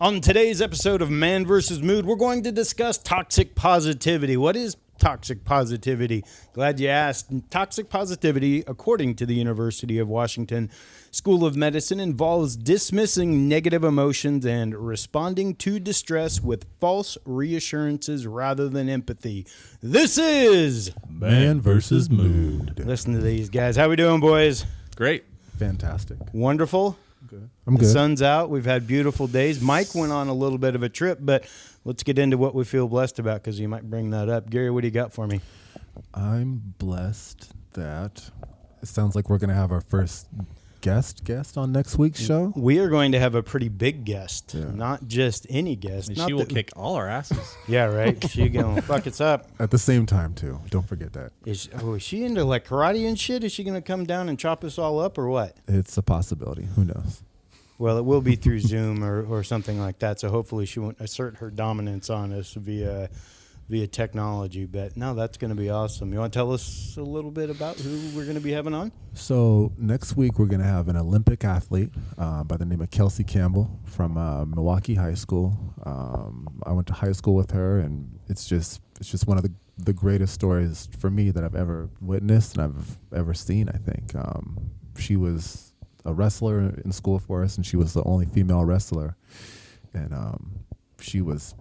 On today's episode of Man vs. Mood, we're going to discuss toxic positivity. What is toxic positivity? Glad you asked. Toxic positivity, according to the University of Washington School of Medicine, involves dismissing negative emotions and responding to distress with false reassurances rather than empathy. This is Man vs. Mood. Listen to these guys. How we doing, boys? Great. Fantastic. Wonderful. I'm The good. sun's out. We've had beautiful days. Mike went on a little bit of a trip, but let's get into what we feel blessed about because you might bring that up. Gary, what do you got for me? I'm blessed that it sounds like we're going to have our first guest on next week's show. We are going to have a pretty big guest, Yeah. not just any guest. And Not she will that- kick all our asses. Yeah, right. She gonna fuck us up. At the same time, too. Don't forget that. Is she into like karate and shit? Is she gonna come down and chop us all up or what? It's a possibility. Who knows? Well, it will be through Zoom or something like that. So hopefully she won't assert her dominance on us via technology. But no, that's going to be awesome. You want to tell us a little bit about who we're going to be having on? So next week, we're going to have an Olympic athlete by the name of Kelsey Campbell from Milwaukee High School. I went to high school with her, and it's just one of the greatest stories for me that I've ever witnessed and I've ever seen, I think. She was a wrestler in school for us, and she was the only female wrestler. And she was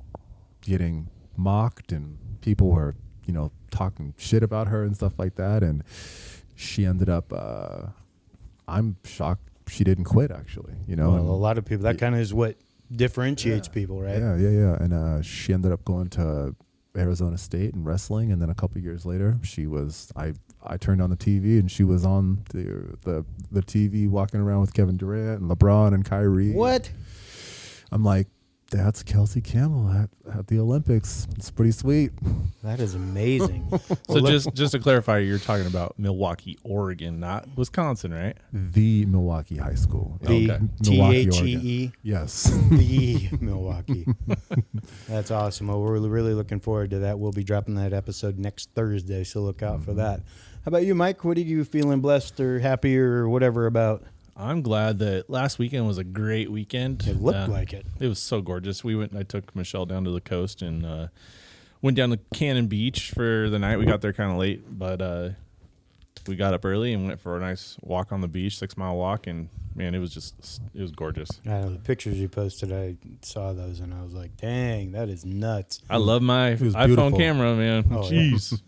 getting mocked, and people were, talking shit about her and stuff like that. And she ended up, I'm shocked she didn't quit, actually. Well, a lot of people, that kind of is what differentiates people, right? Yeah. And she ended up going to Arizona State and wrestling, and then a couple years later, I turned on the TV and she was on the TV walking around with Kevin Durant and LeBron and Kyrie. What? I'm like, that's Kelsey Campbell at the Olympics. It's pretty sweet. That is amazing. So just to clarify, you're talking about Milwaukee, Oregon, not Wisconsin, right? The Milwaukee High School. The Okay. Milwaukee, THEE. Oregon. Yes. The Milwaukee. That's awesome. Well, we're really looking forward to that. We'll be dropping that episode next Thursday, so look out for that. How about you, Mike? What are you feeling blessed or happy or whatever about? I'm glad that last weekend was a great weekend. It looked like it. It was so gorgeous. I took Michelle down to the coast and went down to Cannon Beach for the night. We got there kind of late, but we got up early and went for a nice walk on the beach, 6-mile walk, and man, it was gorgeous. I know the pictures you posted, I saw those, and I was like, dang, that is nuts. I love my was iPhone beautiful. camera, man. Oh, yeah. Jeez.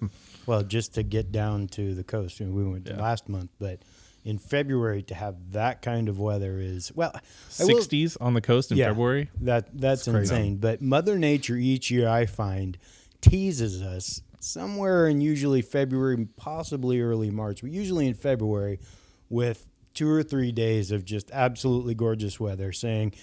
Well, just to get down to the coast, we went last month, but in February to have that kind of weather is, well, 60s on the coast in February. That's crazy. insane. But Mother Nature each year, I find, teases us somewhere in usually February, possibly early March, but usually in February with 2 or 3 days of just absolutely gorgeous weather, saying,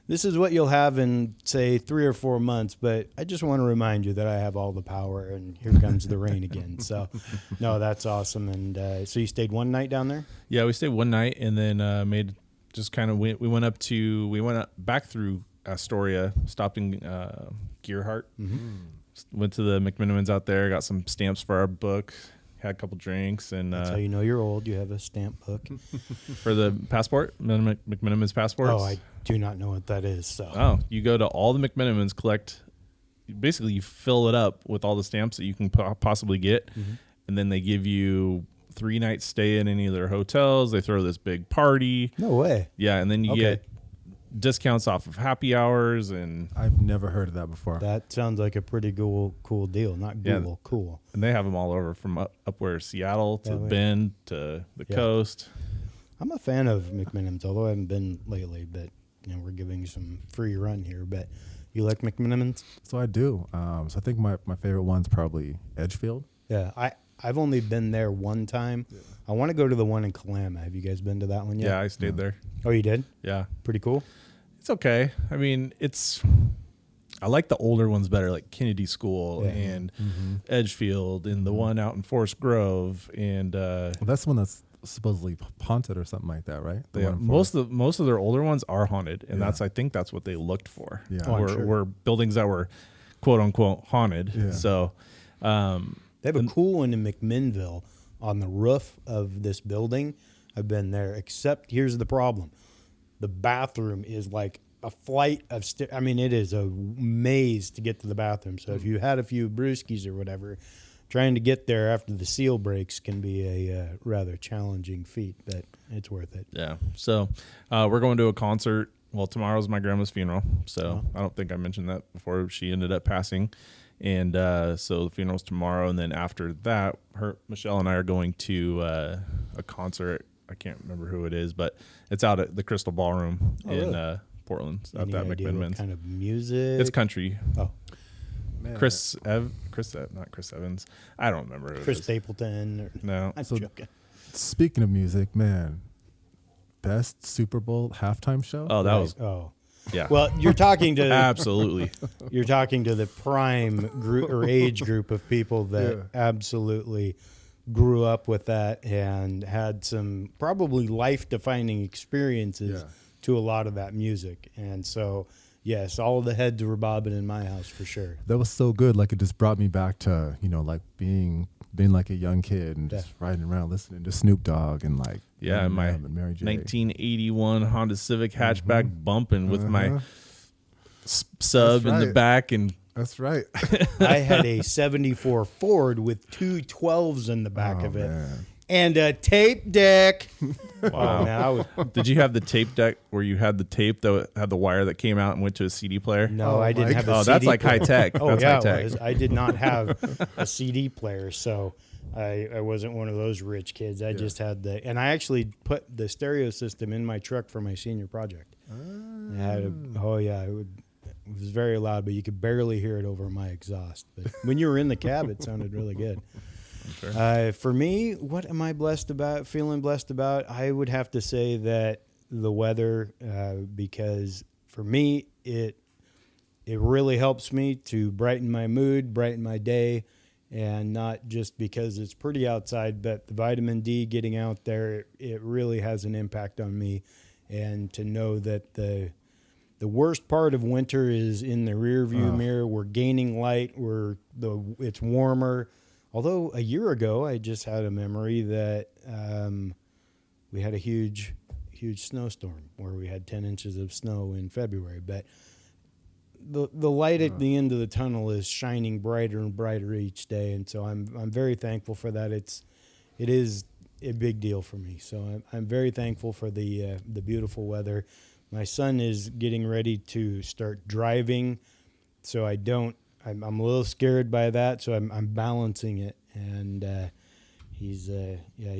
this is what you'll have in, say, 3 or 4 months, but I just want to remind you that I have all the power, and here comes the rain again. So, no, that's awesome. And so you stayed one night down there? Yeah, we stayed one night and then we went back through Astoria, stopped in Gearhart, went to the McMenamins out there, got some stamps for our book, had a couple drinks, and That's how you know you're old. You have a stamp book. for the passport, McMenamins passports. Oh, I do not know what that is. So, Oh, you go to all the McMenamins, basically you fill it up with all the stamps that you can possibly get, and then they give you 3 nights stay in any of their hotels. They throw this big party. No way. Yeah, and then you get discounts off of happy hours, and I've never heard of that before. That sounds like a pretty cool deal. Not Google, cool. and they have them all over from up where Seattle to Bend to the coast. I'm a fan of McMenamins, although I haven't been lately, but we're giving you some free run here. But you like McMenamins? So I do. So I think my favorite one's probably Edgefield. Yeah, I've only been there one time. Yeah. I want to go to the one in Kalama. Have you guys been to that one yet? Yeah, I stayed there. Oh, you did? Yeah. Pretty cool? It's okay. I mean, I like the older ones better, like Kennedy School and Edgefield and the one out in Forest Grove. And That's the one that's supposedly haunted or something like that, right? most of their older ones are haunted, and I think that's what they looked for. Yeah. Were buildings that were quote unquote haunted. Yeah. So they have a cool one in McMinnville on the roof of this building. I've been there, except here's the problem. The bathroom is like a flight of I mean, it is a maze to get to the bathroom. So if you had a few brewskis or whatever, trying to get there after the seal breaks can be a rather challenging feat, but it's worth it. Yeah. So we're going to a concert. Well, tomorrow's my grandma's funeral, so I don't think I mentioned that before. She ended up passing, and so the funeral's tomorrow, and then after that, Michelle and I are going to a concert. I can't remember who it is, but it's out at the Crystal Ballroom in Portland. Any At idea McMiniman's. what kind of music? It's country. Oh, Man. Not Chris Evans. I don't remember who Chris it is. Stapleton. Or, No. I'm So- joking. Speaking of music, man, best Super Bowl halftime show. Oh, that was Oh, yeah. well, you're talking to Absolutely. you're talking to the prime group or age group of people that absolutely grew up with that and had some probably life-defining experiences Yeah. to a lot of that music. And so, yes, all of the heads were bobbing in my house for sure. That was so good. Like it just brought me back to, like being like a young kid and just riding around listening to Snoop Dogg and like Yeah, my and Mary J. 1981 Honda Civic hatchback bumping with my sub in the right. back, and That's right. I had a 74 Ford with two 12s in the back of it. Man. And a tape deck. Wow. Oh, man, I was, did you have the tape deck where you had the tape that had the wire that came out and went to a CD player? no, Oh, I didn't my have a Oh, CD that's like player. high tech. Oh, That's yeah, high tech. it was. I did not have a CD player, so I wasn't one of those rich kids. I just had and I actually put the stereo system in my truck for my senior project. I had it was very loud, but you could barely hear it over my exhaust. But when you were in the cab, it sounded really good. Sure. For me, what am I feeling blessed about? I would have to say that the weather, because for me, it really helps me to brighten my mood, brighten my day, and not just because it's pretty outside, but the vitamin D getting out there, it really has an impact on me. And to know that the worst part of winter is in the rear view mirror. We're gaining light. It's warmer. Although a year ago, I just had a memory that we had a huge snowstorm where we had 10 inches of snow in February. But the light at the end of the tunnel is shining brighter and brighter each day, and so I'm very thankful for that. It is a big deal for me. So I'm very thankful for the beautiful weather. My son is getting ready to start driving, so I'm a little scared by that, so I'm balancing it, and he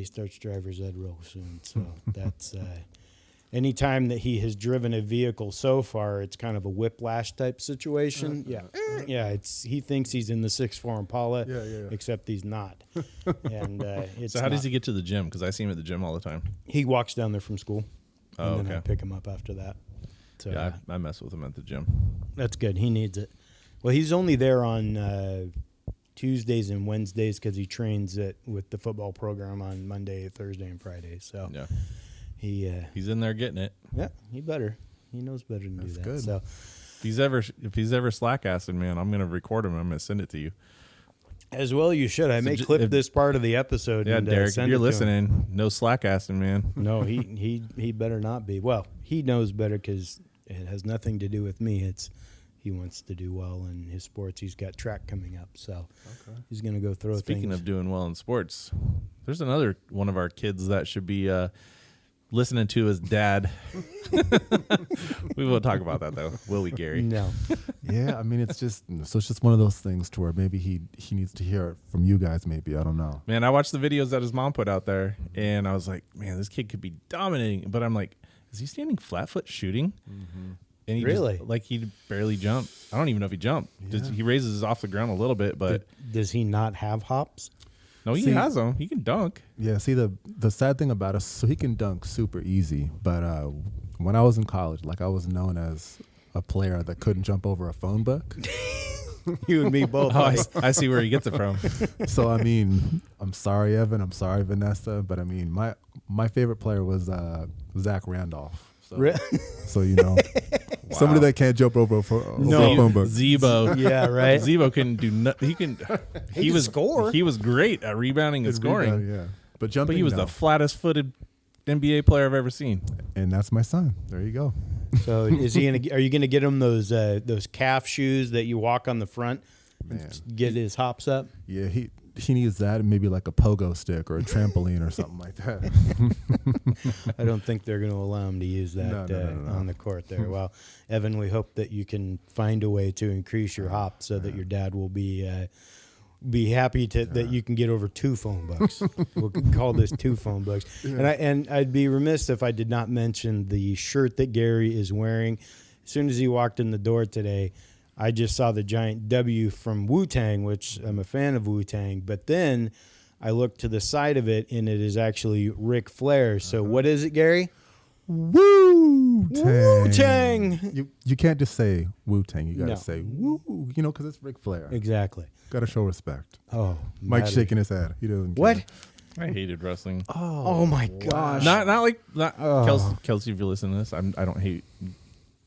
starts driver's ed real soon. So that's anytime that he has driven a vehicle so far, it's kind of a whiplash type situation. He thinks he's in the 6'4" Impala, except he's not. And it's So how does not. he get to the gym? Because I see him at the gym all the time. He walks down there from school, Oh, and then I okay. pick him up after that. So Yeah, I mess with him at the gym. that's good. He needs it. Well, he's only there on Tuesdays and Wednesdays because he trains with the football program on Monday, Thursday, and Friday. So Yeah, he's in there getting it. he better. He knows better than do that. good. So If he's ever slack-assing, man, I'm gonna record him. I'm gonna send it to you. as well, you should. I may j- clip if- this part of the episode. Yeah, and, Derek, if send you're it to him. listening, no slack-assing, man. No, he better not be. Well, he knows better because it has nothing to do with me. He wants to do well in his sports. He's got track coming up, so he's going to go throw Speaking things. of doing well in sports, there's another one of our kids that should be listening to his dad. We won't talk about that though, will we, Gary? No. Yeah, I mean, it's just one of those things to where maybe he needs to hear it from you guys. Maybe, I don't know. Man, I watched the videos that his mom put out there, and I was like, man, this kid could be dominating. But I'm like, is he standing flat-foot shooting? And he Really? he barely jumped. I don't even know if he jumped. He raises off the ground a little bit, but Does he not have hops? no, he See- has them. He can dunk. Yeah, see the sad thing about it, so he can dunk super easy, but when I was in college, like I was known as a player that couldn't jump over a phone book. You and me both. Oh, buddy. I see where he gets it from. So I mean, I'm sorry, Evan. I'm sorry, Vanessa. But I mean, my favorite player was Zach Randolph. So, Re- so somebody that can't jump over a phone book. Zebo. Yeah, right. Zebo can do nothing. He can was score. He was great at rebounding and scoring. Yeah, but jumping. But he was no. the flattest footed NBA player I've ever seen. And that's my son. There you go. So is he gonna? Are you gonna get him those calf shoes that you walk on the front? Man. Get his hops up. Yeah, he needs that and maybe like a pogo stick or a trampoline or something like that. I don't think they're going to allow him to use that No. on the court there. Well, Evan, we hope that you can find a way to increase your hops so that your dad will be happy that you can get over 2 phone books. We'll call this 2 phone books. Yeah. And I'd be remiss if I did not mention the shirt that Gary is wearing. As soon as he walked in the door today, I just saw the giant W from Wu-Tang, which I'm a fan of Wu-Tang. But then I looked to the side of it, and it is actually Ric Flair. So what is it, Gary? Wu-Tang. Wu-Tang. You can't just say Wu-Tang. You got to say Woo, because it's Ric Flair. Exactly. Got to show respect. Oh, Mike's shaking his head. He doesn't care. What? I hated wrestling. Oh my gosh. Kelsey, if you listen to this, I don't hate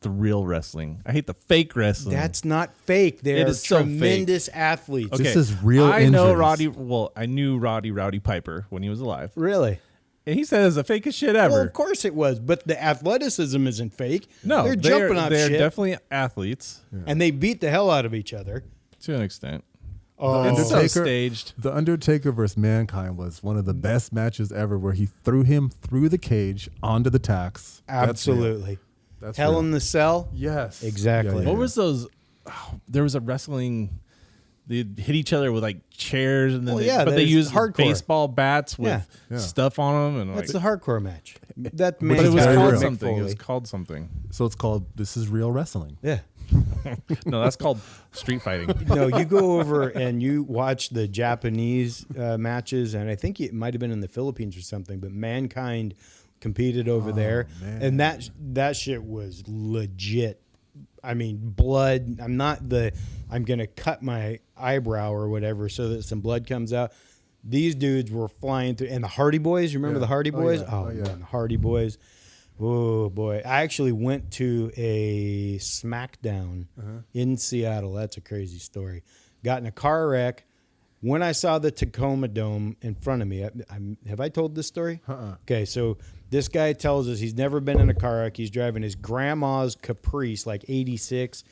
the real wrestling. I hate the fake wrestling. That's not fake. They're tremendous athletes. Okay. This is real injuries. I knew Rowdy Piper when he was alive. Really? And he said it's the fakest shit ever. Well, of course it was, but the athleticism isn't fake. No, they're jumping off shit. They're definitely athletes. Yeah. And they beat the hell out of each other. To an extent. The staged. The Undertaker versus Mankind was one of the best matches ever where he threw him through the cage onto the tacks. Absolutely. That's Hell real. in the Cell? Yes. Exactly. What was those? Oh, there was a wrestling. They hit each other with like chairs, and then they used hardcore baseball bats with stuff on them, and that's the hardcore match. That but it was called something. Foley. It was called something. So it's called This Is Real Wrestling. Yeah. No, that's called street fighting. No, you go over and you watch the Japanese matches, and I think it might have been in the Philippines or something. But Mankind competed over there, and that shit was legit. I mean, blood. I'm gonna cut my eyebrow or whatever so that some blood comes out. These dudes were flying through, and the Hardy Boys. You remember the Hardy Boys? Man, the Hardy Boys. Oh boy! I actually went to a SmackDown in Seattle. That's a crazy story. Got in a car wreck. When I saw the Tacoma Dome in front of me, have I told this story? Okay, so this guy tells us he's never been in a car wreck. He's driving his grandma's Caprice, like 86.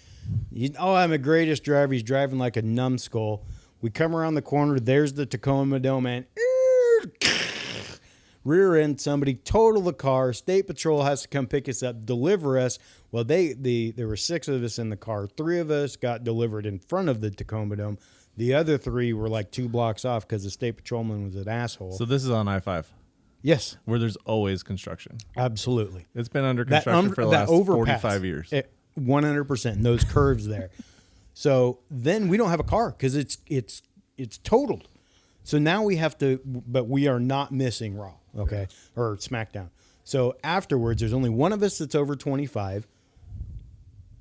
I'm the greatest driver. He's driving like a numbskull. We come around the corner. There's the Tacoma Dome, and rear end somebody, total the car. State Patrol has to come pick us up, deliver us. Well, there were 6 of us in the car. 3 of us got delivered in front of the Tacoma Dome. The other 3 were like 2 blocks off because the state patrolman was an asshole. So this is on I-5? Yes. Where there's always construction. Absolutely. It's been under construction for the last 45 years. 100%. And those curves there. So then we don't have a car because it's totaled. So now we have to, but we are not missing Raw, okay, or SmackDown. So afterwards, there's only one of us that's over 25.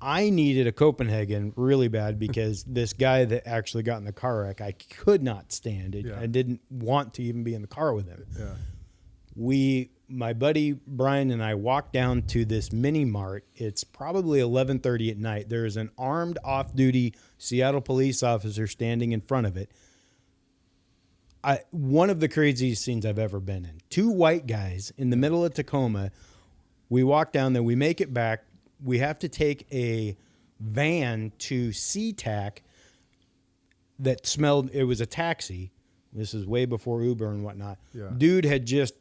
I needed a Copenhagen really bad because this guy that actually got in the car wreck, I could not stand it. I didn't want to even be in the car with him. Yeah. My buddy Brian and I walked down to this mini mart. It's probably 11:30 at night. There is an armed off-duty Seattle police officer standing in front of it. One of the craziest scenes I've ever been in. 2 white guys in the middle of Tacoma. We walk down there. We make it back. We have to take a van to SeaTac that smelled. It was a taxi. This is way before Uber and whatnot. Yeah. Dude had just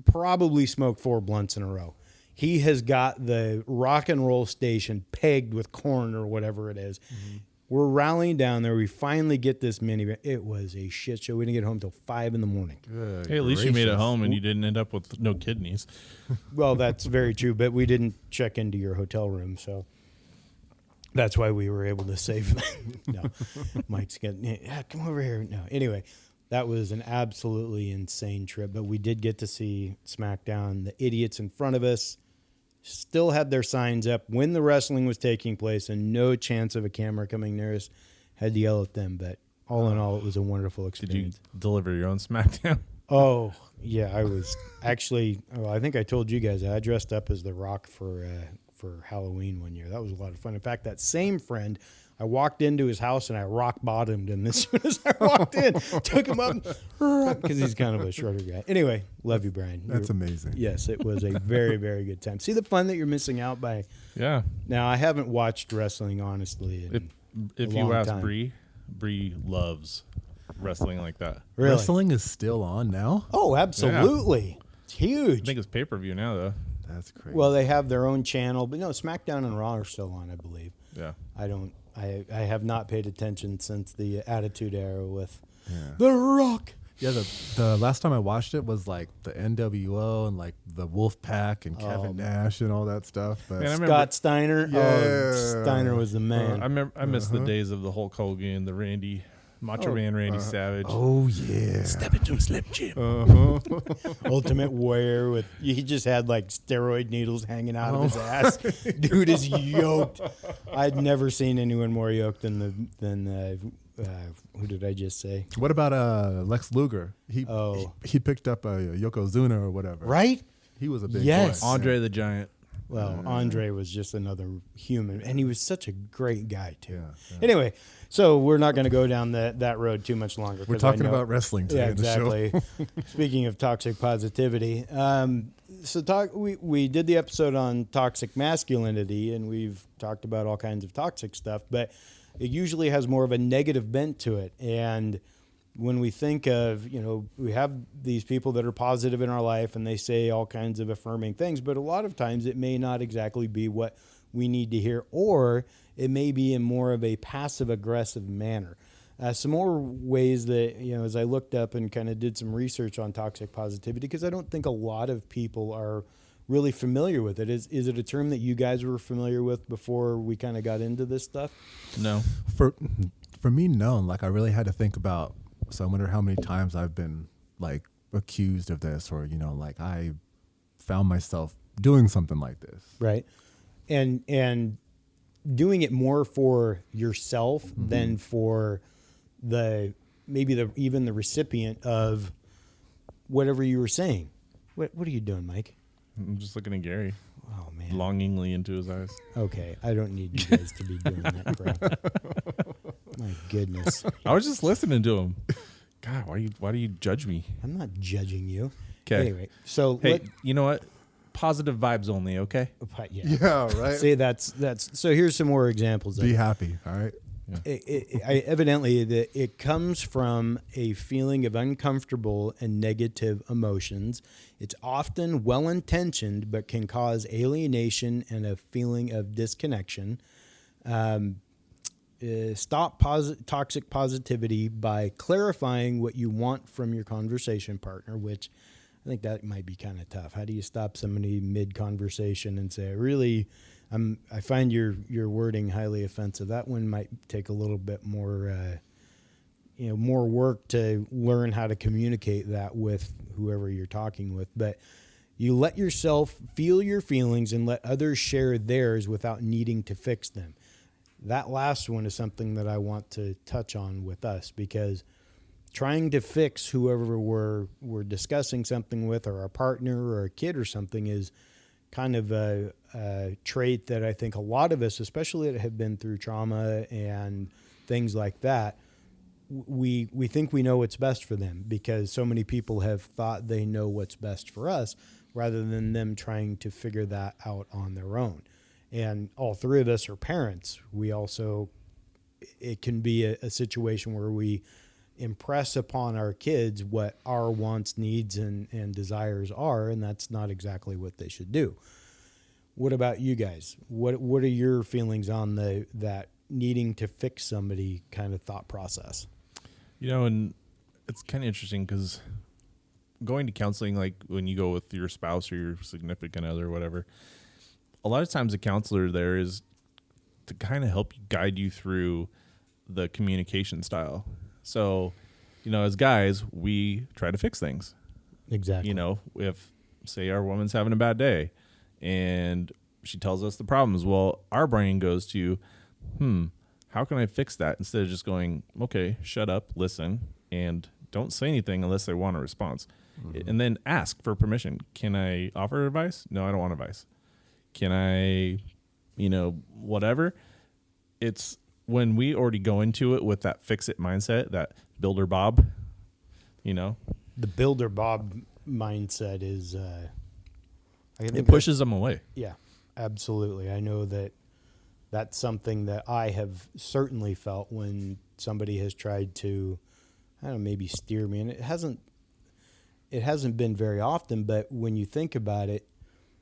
probably smoked 4 blunts in a row. He has got the rock and roll station pegged with corn or whatever it is. Mm-hmm. We're rallying down there. We finally get this minivan. It was a shit show. We didn't get home till 5 a.m. Hey, at least you made it home and you didn't end up with no kidneys. Well, that's very true, but we didn't check into your hotel room, so that's why we were able to save them. No, Mike's getting, come over here. No, anyway, that was an absolutely insane trip, but we did get to see SmackDown. The idiots in front of us still had their signs up when the wrestling was taking place and no chance of a camera coming near us. Had to yell at them, but all in all, it was a wonderful experience. Did you deliver your own SmackDown? Oh, yeah, I was actually, I think I told you guys, I dressed up as The Rock for for Halloween one year. That was a lot of fun. In fact, that same friend, I walked into his house and I rock bottomed him as soon as I walked in. Took him up because he's kind of a shorter guy. Anyway, love you, Brian. That's amazing. Yes, it was a very, very good time. See the fun that you're missing out by. Yeah. Now, I haven't watched wrestling, honestly. If you ask Bree loves wrestling like that. Really? Wrestling is still on now? Oh, absolutely. It's huge. I think it's pay-per-view now, though. That's crazy. Well, they have their own channel, but no, SmackDown and Raw are still on, I believe. Yeah. I have not paid attention since the Attitude Era with Yeah. The Rock. Yeah, the last time I watched it was like the NWO and like the Wolf Pack and Kevin Nash and all that stuff. But Man, I remember- Scott Steiner. Yeah. Oh, Steiner was the man. I miss the days of the Hulk Hogan, the Macho Man Randy Savage. oh yeah, Step into a Slim Jim. Ultimate Warrior with he just had like steroid needles hanging out of his ass. Dude is yoked. I'd never seen anyone more yoked than who did I just say? What about Lex Luger? He picked up a Yokozuna or whatever. Right? He was a big Yes. boy. Andre the Giant. Well, Andre was just another human, and he was such a great guy too. Yeah. Anyway, so we're not going to go down that road too much longer. We're 'cause I talking know- about wrestling today Yeah, in the show. exactly. Speaking of toxic positivity, we did the episode on toxic masculinity, and we've talked about all kinds of toxic stuff, but it usually has more of a negative bent to it. And when we think of, we have these people that are positive in our life and they say all kinds of affirming things, but a lot of times it may not exactly be what we need to hear, or it may be in more of a passive aggressive manner. Some more ways that, as I looked up and kind of did some research on toxic positivity, because I don't think a lot of people are really familiar with it. Is it a term that you guys were familiar with before we kind of got into this stuff? No. For me, no. Like I really had to think about. So I wonder how many times I've been like accused of this, or like I found myself doing something like this. Right. And doing it more for yourself than for even the recipient of whatever you were saying. What are you doing, Mike? I'm just looking at Gary Oh man. longingly into his eyes. Okay, I don't need you guys to be doing that crap. My goodness. I was just listening to him. God, why do you judge me? I'm not judging you. 'Kay. Anyway, so Hey, you know what? Positive vibes only, okay? yeah. Yeah, right. See, that's so here's some more examples of Be it. happy. All right. Evidently, it comes from a feeling of uncomfortable and negative emotions. It's often well-intentioned, but can cause alienation and a feeling of disconnection. Stop toxic positivity by clarifying what you want from your conversation partner, which I think that might be kind of tough. How do you stop somebody mid-conversation and say, I find your wording highly offensive. That one might take a little bit more, more work to learn how to communicate that with whoever you're talking with. But you let yourself feel your feelings and let others share theirs without needing to fix them. That last one is something that I want to touch on with us, because trying to fix whoever we're discussing something with, or our partner or a kid or something, is kind of a trait that I think a lot of us, especially that have been through trauma and things like that, we think we know what's best for them, because so many people have thought they know what's best for us rather than them trying to figure that out on their own. And all three of us are parents. It can be a situation where we impress upon our kids what our wants, needs, and desires are, and that's not exactly what they should do. What about you guys? What are your feelings on that needing to fix somebody kind of thought process? And it's kind of interesting because going to counseling, like when you go with your spouse or your significant other or whatever, a lot of times the counselor there is to kind of help guide you through the communication style. So, as guys, we try to fix things. Exactly. If, say, our woman's having a bad day and she tells us the problems, well, our brain goes to, how can I fix that? Instead of just going, okay, shut up, listen, and don't say anything unless they want a response. And then ask for permission. Can I offer advice? No, I don't want advice. Can I, whatever. It's when we already go into it with that fix it mindset, that builder Bob, The builder Bob mindset is, it pushes them away. Yeah, absolutely. I know that that's something that I have certainly felt when somebody has tried to, I don't know, maybe steer me. And it hasn't been very often, but when you think about it,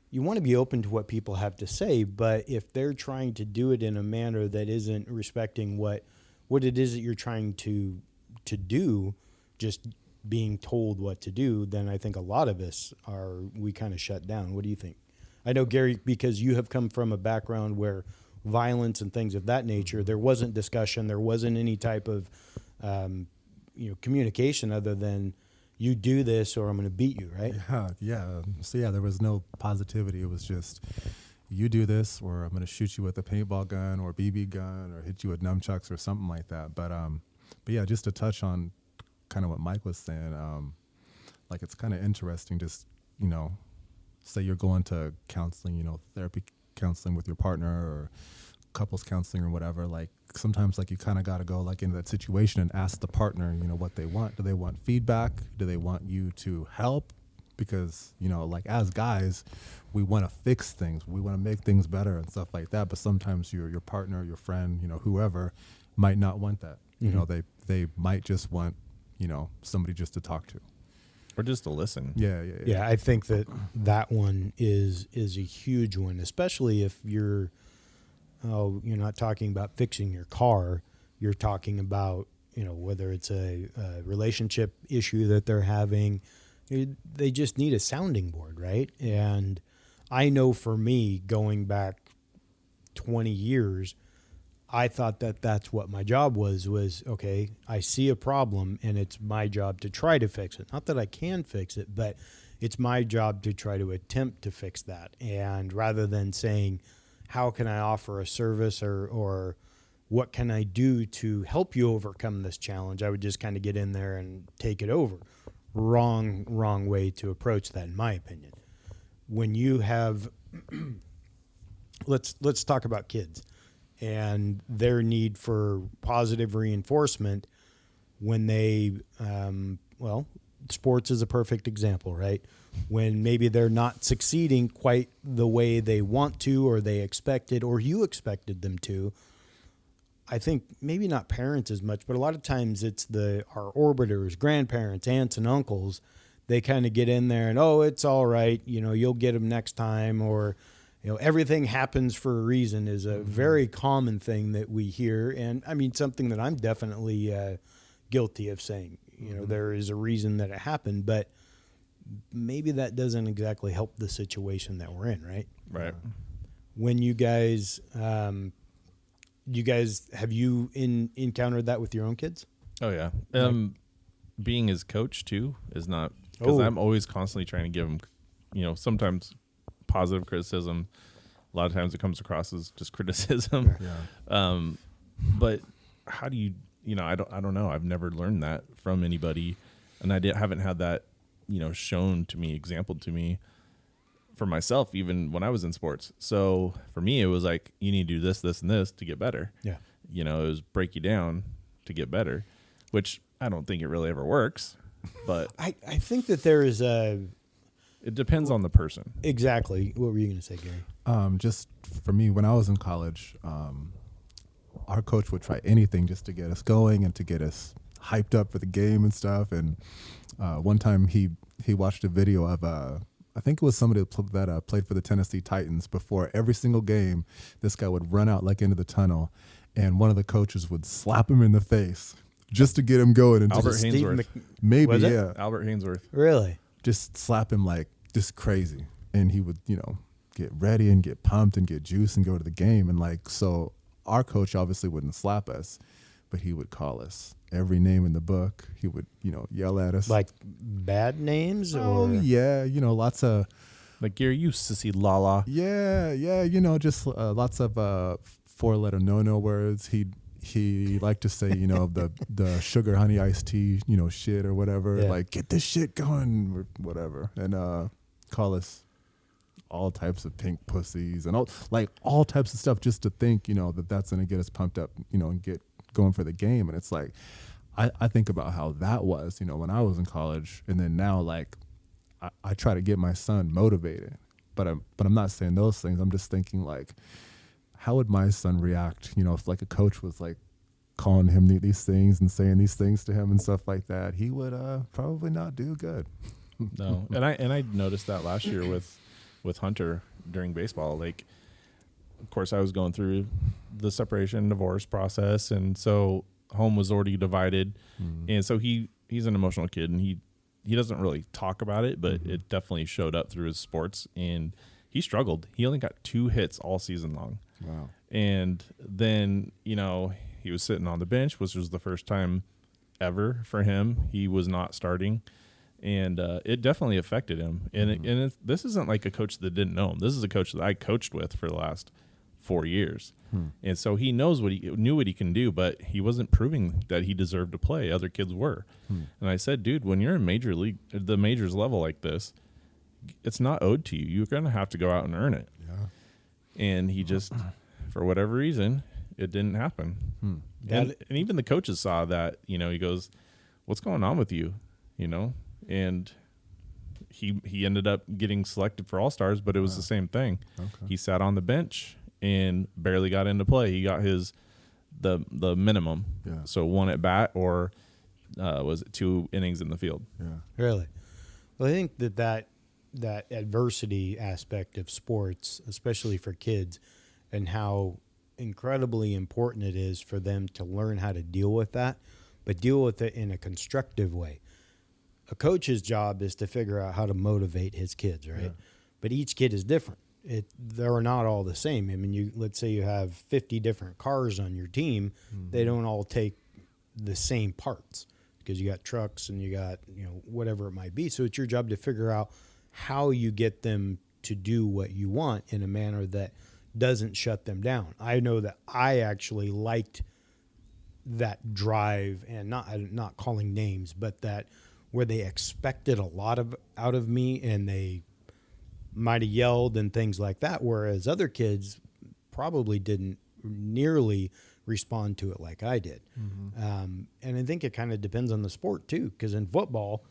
you want to be open to what people have to say, but if they're trying to do it in a manner that isn't respecting what it is that you're trying to do, just being told what to do, then I think a lot of us we kind of shut down. What do you think? I know, Gary, because you have come from a background where violence and things of that nature, there wasn't discussion, there wasn't any type of communication other than you do this or I'm going to beat you, right? Yeah. So there was no positivity. It was just, you do this or I'm going to shoot you with a paintball gun or BB gun or hit you with nunchucks or something like that. But yeah, just to touch on kind of what Mike was saying, like it's kind of interesting. Just say you're going to counseling, therapy counseling with your partner or couples counseling or whatever. Like sometimes like you kind of got to go like into that situation and ask the partner, what they want. Do they want feedback? Do they want you to help? Because, like as guys, we want to fix things. We want to make things better and stuff like that. But sometimes your partner, your friend, whoever might not want that. Mm-hmm. They might just want, somebody just to talk to. Or just to listen. Yeah, I think that one is a huge one, especially if you're not talking about fixing your car. You're talking about, whether it's a relationship issue that they're having. They just need a sounding board, right? And I know for me, going back 20 years, I thought that that's what my job was, okay, I see a problem and it's my job to try to fix it. Not that I can fix it, but it's my job to try to attempt to fix that. And rather than saying, how can I offer a service or what can I do to help you overcome this challenge, I would just kind of get in there and take it over. Wrong way to approach that, in my opinion. When you have, let's talk about kids and their need for positive reinforcement when they, sports is a perfect example, right? When maybe they're not succeeding quite the way they want to or they expected or you expected them to. I think maybe not parents as much, but a lot of times it's our orbiters, grandparents, aunts, and uncles. They kind of get in there and, it's all right. You'll get them next time, or, everything happens for a reason is a very common thing that we hear. And I mean, something that I'm definitely guilty of saying, there is a reason that it happened, but maybe that doesn't exactly help the situation that we're in. Right. Right. When you guys, have you encountered that with your own kids? Oh yeah. Being his coach too is not, because I'm always constantly trying to give him, sometimes positive criticism. A lot of times it comes across as just criticism. Yeah. But how do you, I don't know. I've never learned that from anybody, and haven't had that, shown to me, exampled to me for myself, even when I was in sports. So for me, it was like, you need to do this, this, and this to get better. Yeah. It was break you down to get better, which I don't think it really ever works. But I think that there is it depends on the person. Exactly. What were you going to say, Gary? Just for me, when I was in college, our coach would try anything just to get us going and to get us hyped up for the game and stuff. And one time he watched a video of I think it was somebody that played for the Tennessee Titans. Before every single game, this guy would run out like into the tunnel, and one of the coaches would slap him in the face just to get him going. And Albert Hainsworth. Maybe, Was it? yeah. Albert Hainsworth. Really? Just slap him like just crazy. And he would, get ready and get pumped and get juice and go to the game. And so our coach obviously wouldn't slap us, but he would call us every name in the book. He would, yell at us. Like bad names? Oh, yeah. Lots of... Like, Gary, you sissy lala. Yeah. Just lots of 4-letter no words. He liked to say, the sugar honey iced tea, shit or whatever. Yeah. Like, get this shit going or whatever. And call us all types of pink pussies and all types of stuff just to think, that's going to get us pumped up, and get going for the game. And it's like, I think about how that was, when I was in college, and then now, like, I try to get my son motivated, but I'm not saying those things. I'm just thinking, like, how would my son react, if like a coach was like calling him these things and saying these things to him and stuff like that? He would probably not do good. No, and I noticed that last year with Hunter during baseball. Like, of course, I was going through the separation and divorce process, and so home was already divided, and so he's an emotional kid, and he doesn't really talk about it, but it definitely showed up through his sports, and he struggled. He only got 2 hits all season long. Wow. And then, he was sitting on the bench, which was the first time ever for him. He was not starting, and it definitely affected him. And this isn't like a coach that didn't know him. This is a coach that I coached with for the last 4 years. And so he knows knew what he can do, but he wasn't proving that he deserved to play. Other kids were. And I said, dude, when you're in the majors level like this, it's not owed to you. You're going to have to go out and earn it. Yeah. And he just, for whatever reason, it didn't happen. And even the coaches saw that, he goes, what's going on with you? And he ended up getting selected for All-Stars, but it was the same thing. Okay. He sat on the bench and barely got into play. He got the minimum. Yeah. So 1 at bat, or was it 2 innings in the field? Yeah. Really? Well, I think that adversity aspect of sports, especially for kids, and how incredibly important it is for them to learn how to deal with that, but deal with it in a constructive way. A coach's job is to figure out how to motivate his kids, right? Yeah. But each kid is different. They're not all the same. I mean, let's say you have 50 different cars on your team. They don't all take the same parts, because you got trucks and you got, whatever it might be. So it's your job to figure out how you get them to do what you want in a manner that doesn't shut them down. I know that I actually liked that drive, and not calling names, but that where they expected a lot out of me, and they might have yelled and things like that, whereas other kids probably didn't nearly respond to it like I did. And I think it kind of depends on the sport too, because in football,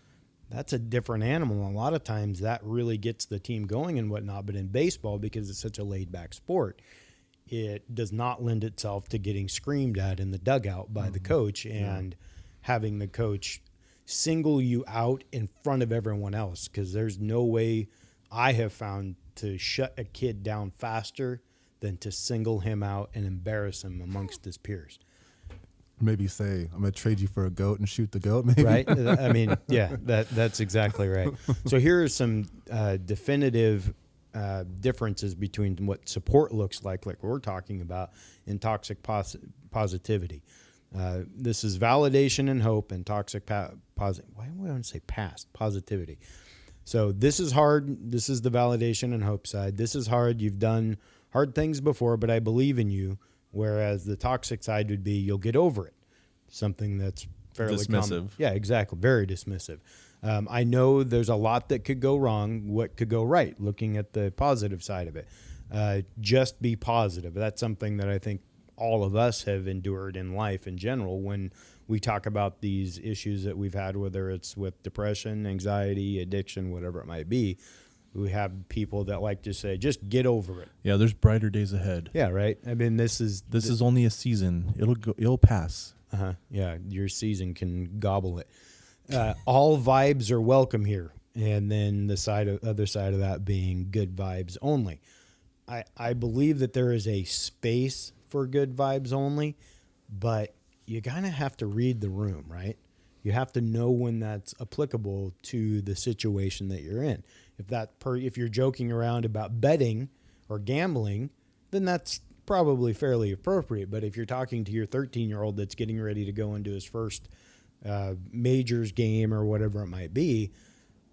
that's a different animal. A lot of times that really gets the team going and whatnot. But in baseball, because it's such a laid-back sport, it does not lend itself to getting screamed at in the dugout by the coach and having the coach single you out in front of everyone else, because there's no way I have found to shut a kid down faster than to single him out and embarrass him amongst his peers. Maybe say, I'm going to trade you for a goat and shoot the goat, maybe. Right? I mean, yeah, that's exactly right. So here are some definitive differences between what support looks like we're talking about, and toxic positivity. This is validation and hope, and toxic why do I want to say positivity? So this is hard. This is the validation and hope side. This is hard. You've done hard things before, but I believe in you. Whereas the toxic side would be, you'll get over it. Something that's fairly dismissive. Common. Yeah, exactly. Very dismissive. I know there's a lot that could go wrong. What could go right? Looking at the positive side of it. Just be positive. That's something that I think all of us have endured in life in general when we talk about these issues that we've had, whether it's with depression, anxiety, addiction, whatever it might be. We have people that like to say, just get over it. Yeah, there's brighter days ahead. Yeah, right. I mean, this is only a season. It'll pass. Yeah, your season can gobble it. All vibes are welcome here, and then the other side of that being good vibes only. I believe that there is a space for good vibes only, but you kind of have to read the room, right? You have to know when that's applicable to the situation that you're in. If you're joking around about betting or gambling, then that's probably fairly appropriate. But if you're talking to your 13-year-old that's getting ready to go into his first majors game or whatever it might be,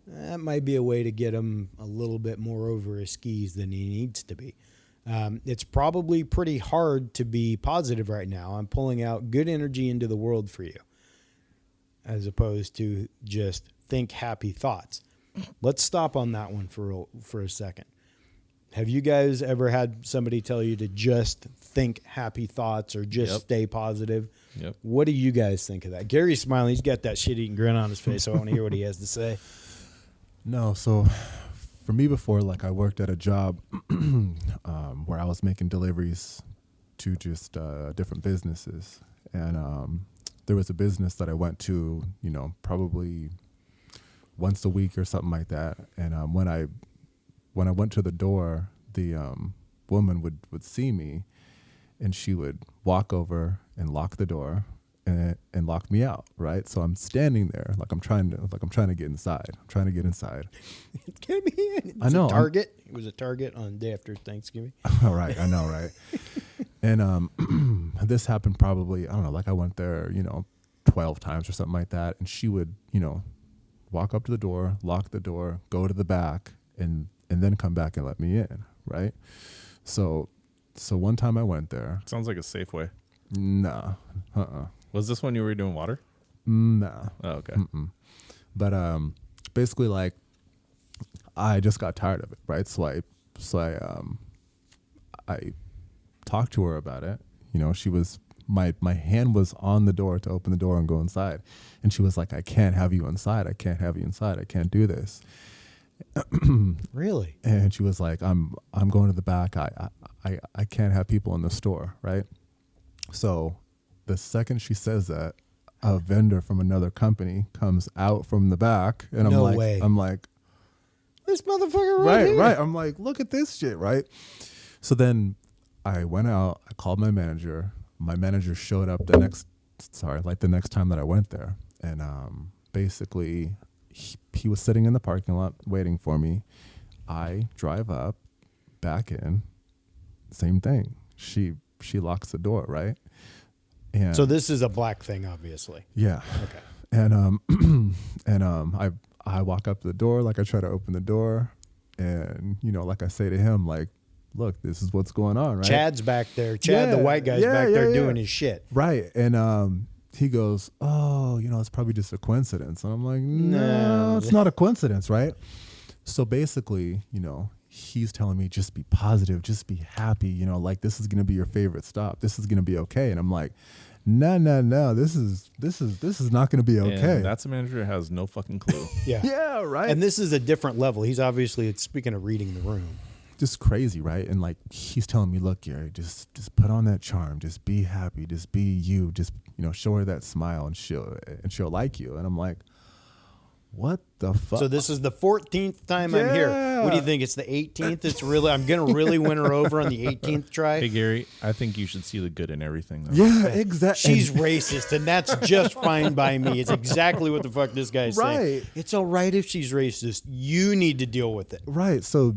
that might be a way to get him a little bit more over his skis than he needs to be. It's probably pretty hard to be positive right now. I'm pulling out good energy into the world for you, as opposed to just think happy thoughts. Let's stop on that one for a second. Have you guys ever had somebody tell you to just think happy thoughts or just stay positive? Yep. What do you guys think of that? Gary's smiling. He's got that shit-eating grin on his face. So I want to hear what he has to say. No, so for me before, like I worked at a job where I was making deliveries to just different businesses. And there was a business that I went to, you know, probably once a week or something like that. And when I went to the door, the woman would see me, and she would walk over and lock the door and lock me out, right? So I'm standing there like I'm trying to get inside. I'm trying to get inside. Get me in. I know. Target. It was a Target on the day after Thanksgiving. All right, I know, right? And this happened probably, I don't know, like I went there, you know, 12 times or something like that, and she would, you know, walk up to the door, lock the door, go to the back, and then come back and let me in, right? So one time I went there. Sounds like a Safeway. Nah. Was this when you were doing water? Nah. Oh, okay. But basically, like, I just got tired of it, right? So I talked to her about it. You know, she was my hand was on the door to open the door and go inside, and she was like, "I can't have you inside. I can't have you inside. I can't do this." Really? And she was like, I'm going to the back. I can't have people in the store, right? So the second she says that, a vendor from another company comes out from the back, and No way. I'm like, This motherfucker right here. right. I'm like, look at this shit, right? So then I went out, I called my manager. My manager showed up the next time that I went there. And basically he was sitting in the parking lot waiting for me. I drive up, back in, same thing. She locks the door, right? And So this is a black thing, obviously. yeah. Okay. And I walk up to the door, like I try to open the door, and you know, like I say to him, like, look, this is what's going on, right? Chad's back there. Chad, the white guy's back there doing his shit. Right. And he goes, oh, you know, it's probably just a coincidence. And I'm like, no, it's not a coincidence, right? So basically, you know, he's telling me just be positive, just be happy, you know, like this is going to be your favorite stop. This is going to be okay. And I'm like, no, this is not going to be okay. And that's a manager who has no fucking clue. Yeah. Yeah, right. And this is a different level. He's obviously, speaking of reading the room. Just crazy, right? And like he's telling me, look, Gary, just put on that charm, just be happy, just be you, just, you know, show her that smile and she'll like you. And I'm like, what the fuck? So this is the 14th time I'm here. What do you think? It's the 18th. I'm gonna really win her over on the 18th try. Hey, Gary, I think you should see the good in everything, though. Yeah, exactly. She's racist, and that's just fine by me. It's exactly what the fuck this guy's saying. Right. It's all right if she's racist. You need to deal with it. Right. So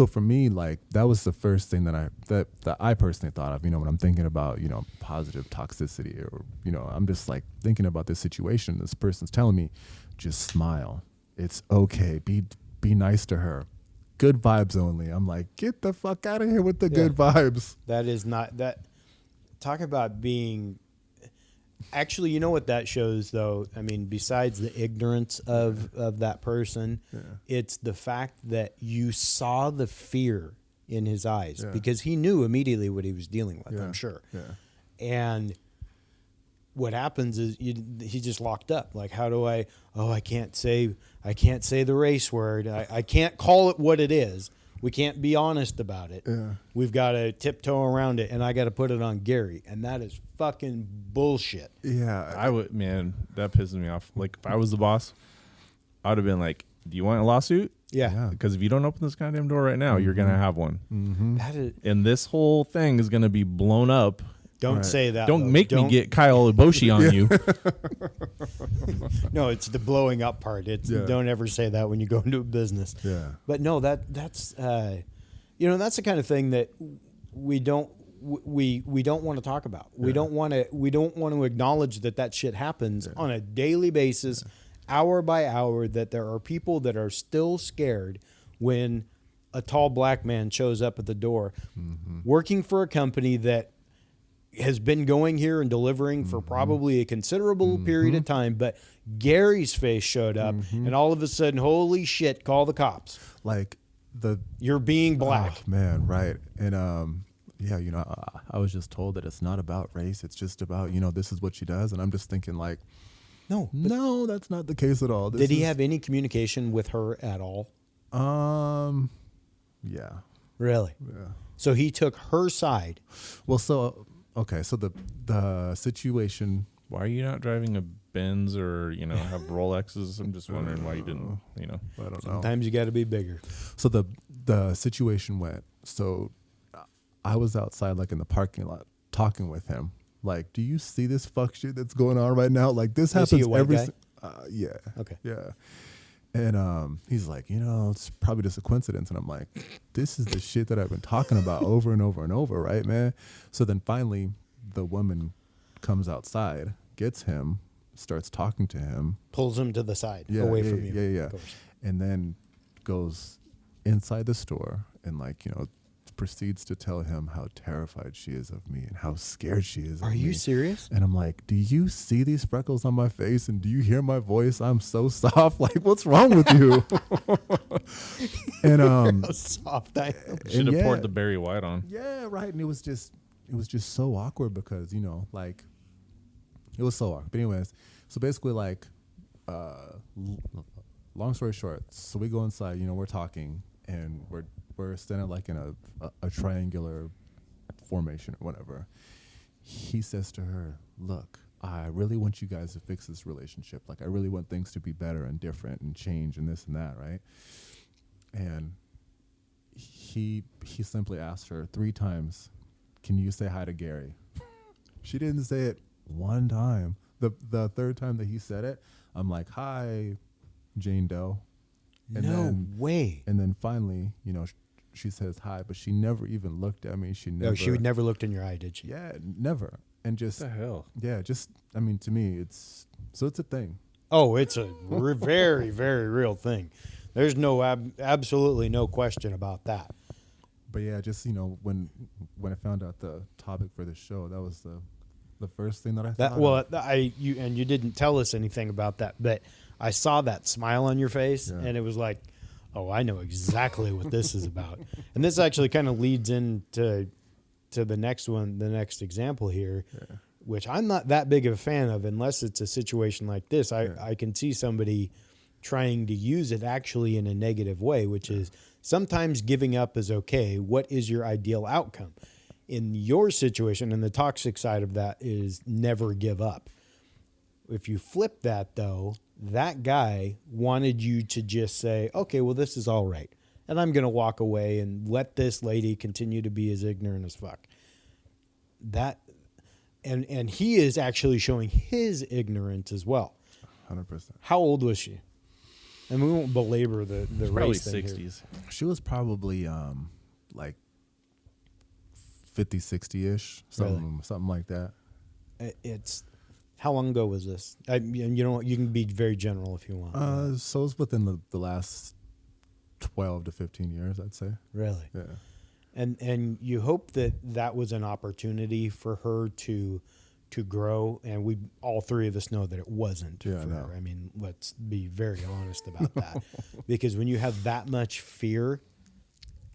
for me, like that was the first thing that I personally thought of, you know, when I'm thinking about, you know, positive toxicity, or, you know, I'm just like thinking about this situation. This person's telling me, just smile. It's okay. Be nice to her. Good vibes only. I'm like, get the fuck out of here with the good vibes. That is not that. Talk about being. Actually, you know what that shows, though? I mean, besides the ignorance of that person, it's the fact that you saw the fear in his eyes because he knew immediately what he was dealing with, I'm sure. Yeah. And what happens is he's just locked up. Like, how do I can't say the race word. I can't call it what it is. We can't be honest about it. Yeah. We've got to tiptoe around it, and I got to put it on Gary, and that is fucking bullshit. Yeah, that pisses me off. Like, if I was the boss, I would have been like, "Do you want a lawsuit?" Yeah. Because if you don't open this goddamn door right now, you're gonna have one. Mm-hmm. And this whole thing is gonna be blown up. Don't say that. Don't make me get Kyle Iboshi on you. No, it's the blowing up part. It's don't ever say that when you go into a business. Yeah. But no, that's that's the kind of thing that we don't want to talk about. We don't want to acknowledge that shit happens on a daily basis, hour by hour, that there are people that are still scared when a tall black man shows up at the door working for a company that has been going here and delivering for probably a considerable period of time, but Gary's face showed up and all of a sudden, holy shit, call the cops. Like You're being black. Oh, man, right. And yeah, you know, I was just told that it's not about race. It's just about, you know, this is what she does. And I'm just thinking like, no, that's not the case at all. Did he have any communication with her at all? Yeah. Really? Yeah. So he took her side. Well, so, okay. So the situation. Why are you not driving a Benz or, you know, have Rolexes? I'm just wondering why you didn't, you know. I don't know. Sometimes you got to be bigger. So the situation went, so I was outside like in the parking lot talking with him. Like, do you see this fuck shit that's going on right now? Like this Was he happens a white every guy? Yeah. Okay. Yeah. And he's like, you know, it's probably just a coincidence. And I'm like, this is the shit that I've been talking about over and over and over, right, man? So then finally the woman comes outside, gets him, starts talking to him. Pulls him to the side, Yeah, away yeah, from you. Yeah, yeah. Of course. And then goes inside the store and like, you know, proceeds to tell him how terrified she is of me and how scared she is of Are me. you serious? And I'm like, do you see these freckles on my face and do you hear my voice? I'm so soft. Like, what's wrong with you? And How soft I am. Should have yeah. poured the Barry White on. Yeah, right. And it was just so awkward because, you know, like it was so awkward. But anyways, so basically like long story short, so we go inside, you know, we're talking and we're standing like in a triangular formation or whatever. He says to her, look, I really want you guys to fix this relationship. Like I really want things to be better and different and change and this and that, right? And he simply asked her 3 times, can you say hi to Gary? She didn't say it one time. The third time that he said it, I'm like, hi, Jane Doe. And No way. And then finally, you know, she says hi, but she never even looked at me. She never. No, she would never looked in your eye, did she? Yeah, never. And just What the hell? yeah, just I mean, to me, it's a thing. Oh, it's a very, very real thing. There's no absolutely no question about that. But yeah, just you know, when I found out the topic for the show, that was the first thing that I thought. Well, of. you didn't tell us anything about that, but I saw that smile on your face, Yeah. and it was like, oh, I know exactly what this is about. And this actually kind of leads into the next one, the next example here, which I'm not that big of a fan of unless it's a situation like this. I can see somebody trying to use it actually in a negative way, which is sometimes giving up is okay. What is your ideal outcome? In your situation, and the toxic side of that is never give up. If you flip that, though, that guy wanted you to just say, okay, well, this is all right. And I'm going to walk away and let this lady continue to be as ignorant as fuck. That, and he is actually showing his ignorance as well. 100%. How old was she? And we won't belabor the Probably race thing 60s. here. She was probably like 50, 60-ish, something like that. It's how long ago was this? You know, you can be very general if you want. So it's within the last 12 to 15 years, I'd say. Really? Yeah. And you hope that was an opportunity for her to grow, and we all three of us know that it wasn't for her. I mean, let's be very honest about that. Because when you have that much fear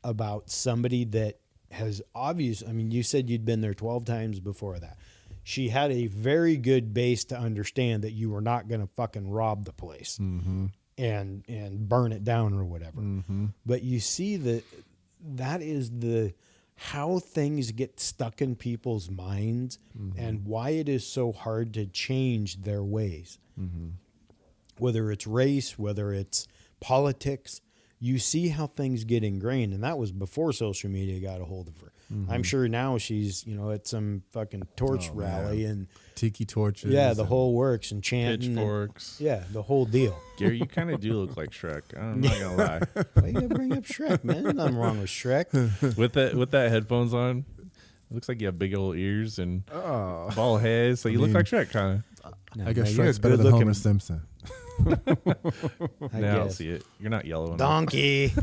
about somebody that has I mean, you said you'd been there 12 times before that. She had a very good base to understand that you were not going to fucking rob the place and burn it down or whatever. Mm-hmm. But you see that is how things get stuck in people's minds and why it is so hard to change their ways. Mm-hmm. Whether it's race, whether it's politics, you see how things get ingrained. And that was before social media got a hold of her. Mm-hmm. I'm sure now she's, at some fucking torch rally and tiki torches. Yeah, the whole works and chanting. Pitchforks. The whole deal. Gary, you kind of do look like Shrek. I'm not going to lie. Why you gotta bring up Shrek, man? There's nothing wrong with Shrek. With that headphones on, it looks like you have big old ears and bald heads. So you look like Shrek, kind of. I guess you're Shrek's better than Homer Simpson. I don't see it. You're not yellow enough. Donkey.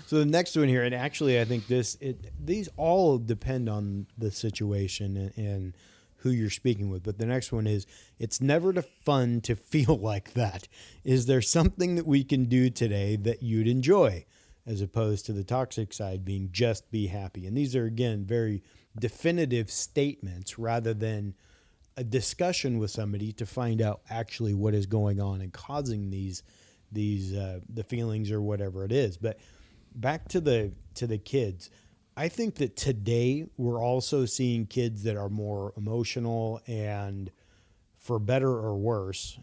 So the next one here, and actually I think these all depend on the situation and who you're speaking with. But the next one is, it's never fun to feel like that. Is there something that we can do today that you'd enjoy, as opposed to the toxic side being just be happy? And these are, again, very definitive statements rather than a discussion with somebody to find out actually what is going on and causing these the feelings or whatever it is. But back to the kids, I think that today we're also seeing kids that are more emotional, and for better or worse,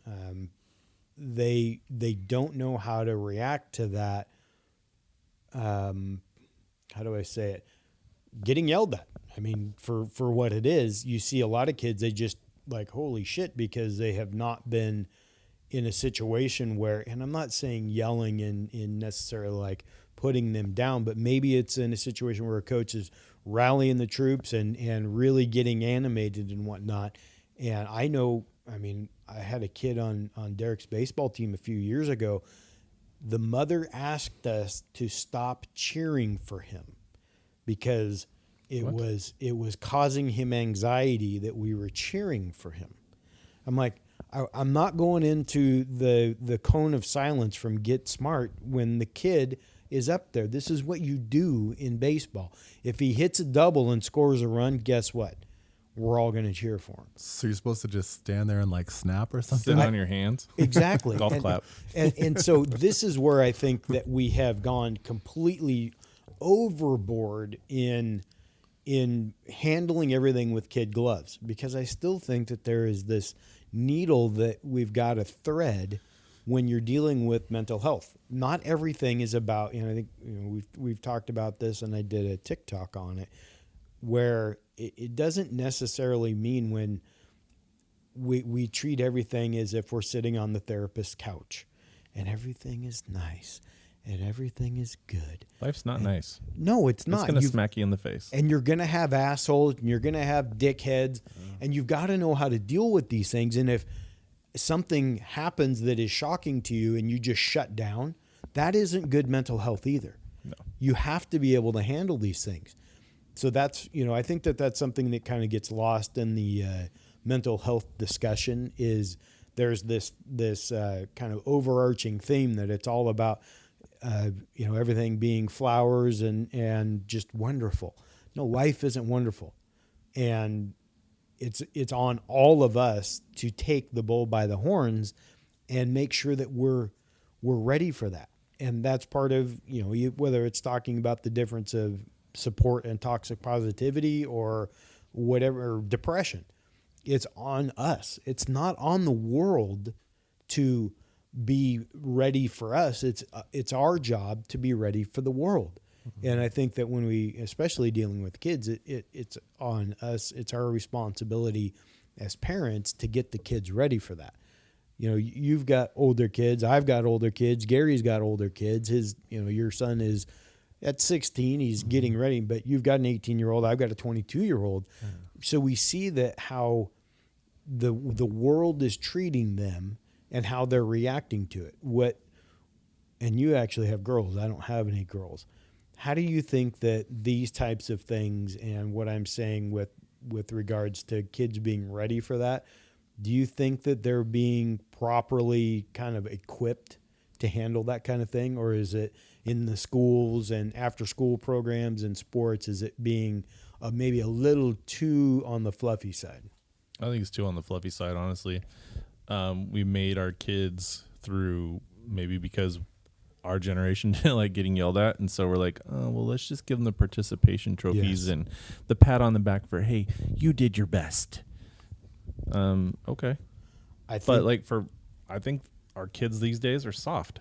they don't know how to react to that. How do I say it? Getting yelled at. I mean, for what it is, you see a lot of kids, they just like, holy shit, because they have not been in a situation where, and I'm not saying yelling in necessarily like putting them down, but maybe it's in a situation where a coach is rallying the troops and really getting animated and whatnot. And I know, I mean, I had a kid on Derek's baseball team a few years ago. The mother asked us to stop cheering for him because it was causing him anxiety that we were cheering for him. I'm like, I'm not going into the cone of silence from Get Smart when the kid is up there. This is what you do in baseball. If he hits a double and scores a run, guess what? We're all going to cheer for him. So you're supposed to just stand there and like snap or something? Sit on your hands. Exactly. Golf clap. And so this is where I think that we have gone completely overboard in handling everything with kid gloves, because I still think that there is this needle that we've got to thread when you're dealing with mental health. Not everything is about, I think we've talked about this, and I did a TikTok on it, where it doesn't necessarily mean when we treat everything as if we're sitting on the therapist's couch and everything is nice and everything is good. Life's not nice. No, it's not. It's going to smack you in the face. And you're going to have assholes and you're going to have dickheads, and you've got to know how to deal with these things. And if something happens that is shocking to you and you just shut down, that isn't good mental health either. No. You have to be able to handle these things. So that's, I think that that's something that kind of gets lost in the mental health discussion. Is there's this kind of overarching theme that it's all about, everything being flowers and just wonderful. No, life isn't wonderful. And it's on all of us to take the bull by the horns and make sure that we're ready for that. And that's part of, whether it's talking about the difference of support and toxic positivity or whatever, or depression, it's on us. It's not on the world to be ready for us. It's our job to be ready for the world. Mm-hmm. And I think that when we, especially dealing with kids, it's on us. It's our responsibility as parents to get the kids ready for that. You've got older kids. I've got older kids. Gary's got older kids. Your son is at 16. He's getting ready, but you've got an 18-year-old. I've got a 22-year-old. Mm-hmm. So we see that how the world is treating them and how they're reacting to it. And you actually have girls. I don't have any girls. How do you think that these types of things, and what I'm saying with regards to kids being ready for that, do you think that they're being properly kind of equipped to handle that kind of thing? Or is it in the schools and after school programs and sports, is it being maybe a little too on the fluffy side? I think it's too on the fluffy side, honestly. We made our kids through, maybe because our generation didn't like getting yelled at, and so we're like, oh, well, let's just give them the participation trophies and the pat on the back for, hey, you did your best. Okay. I think our kids these days are soft.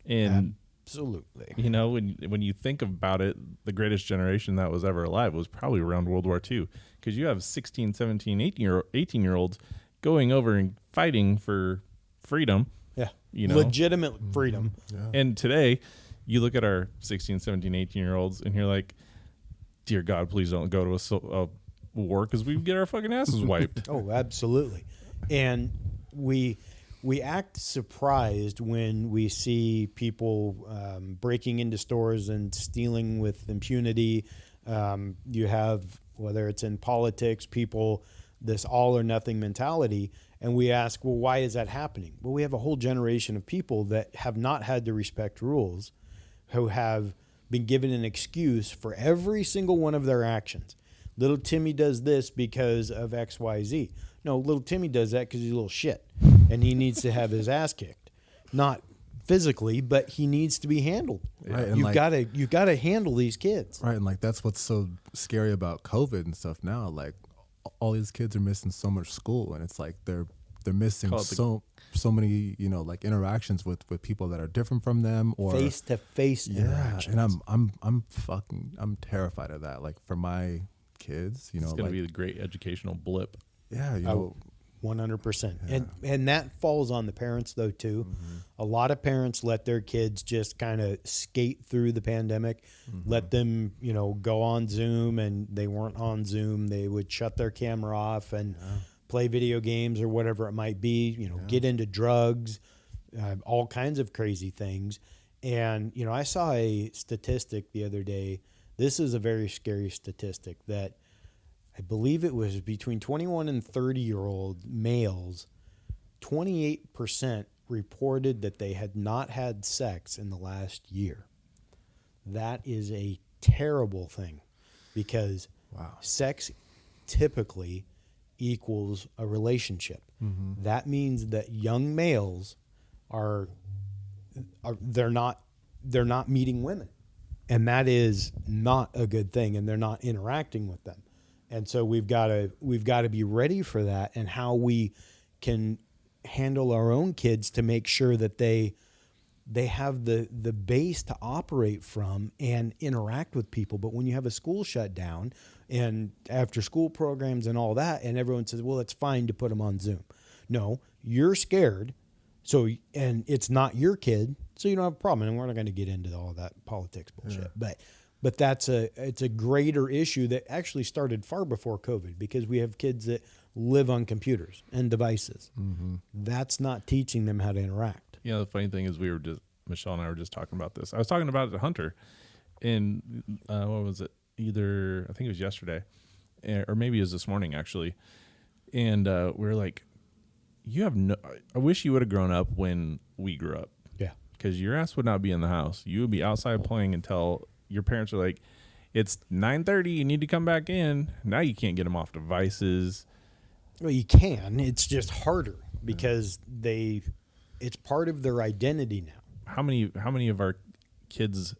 And absolutely. When you think about it, the greatest generation that was ever alive was probably around World War II, because you have 16, 17, 18-year-olds going over and fighting for freedom. Yeah. Legitimate freedom. Yeah. And today, you look at our 16, 17, 18-year-olds, and you're like, dear God, please don't go to a war, because we get our fucking asses wiped. Oh, absolutely. And we act surprised when we see people breaking into stores and stealing with impunity. You have, whether it's in politics, people this all or nothing mentality. And we ask, well, why is that happening? Well, we have a whole generation of people that have not had to respect rules, who have been given an excuse for every single one of their actions. Little Timmy does this because of X, Y, Z. No, little Timmy does that because he's a little shit and he needs to have his ass kicked. Not physically, but he needs to be handled. Right, You've got to handle these kids. Right, and like that's what's so scary about COVID and stuff now. Like all these kids are missing so much school, and it's like they're missing so many, you know, like interactions with people that are different from them, or Face to face interactions. And I'm terrified of that. Like for my kids, you know, It's going like, to be the great educational blip. yeah, you know. 100%. Yeah. And that falls on the parents though too. Mm-hmm. A lot of parents let their kids just kind of skate through the pandemic, let them, you know, go on Zoom, and they weren't on Zoom. They would shut their camera off and play video games or whatever it might be, you know, get into drugs, all kinds of crazy things. And, you know, I saw a statistic the other day. This is a very scary statistic that I believe it was between 21 and 30-year-old males, 28% reported that they had not had sex in the last year. That is a terrible thing because sex typically equals a relationship. That means that young males they're not meeting women, and that is not a good thing, and they're not interacting with them. And so we've got to be ready for that, and how we can handle our own kids to make sure that they have the base to operate from and interact with people. But when you have a school shut down and after school programs and all that, and everyone says, well, it's fine to put them on Zoom. No, you're scared. So, and it's not your kid, so you don't have a problem. And we're not going to get into all that politics bullshit, but it's a greater issue that actually started far before COVID, because we have kids that live on computers and devices. That's not teaching them how to interact. Yeah, the funny thing is Michelle and I were just talking about this. I was talking about it to Hunter, and what was it? I think it was yesterday, or maybe it was this morning actually. And we were like, I wish you would have grown up when we grew up. Yeah. Because your ass would not be in the house. You would be outside playing until your parents are like, it's 9:30, you need to come back in. Now you can't get them off devices. Well, you can. It's just harder because it's part of their identity now. How many of our kids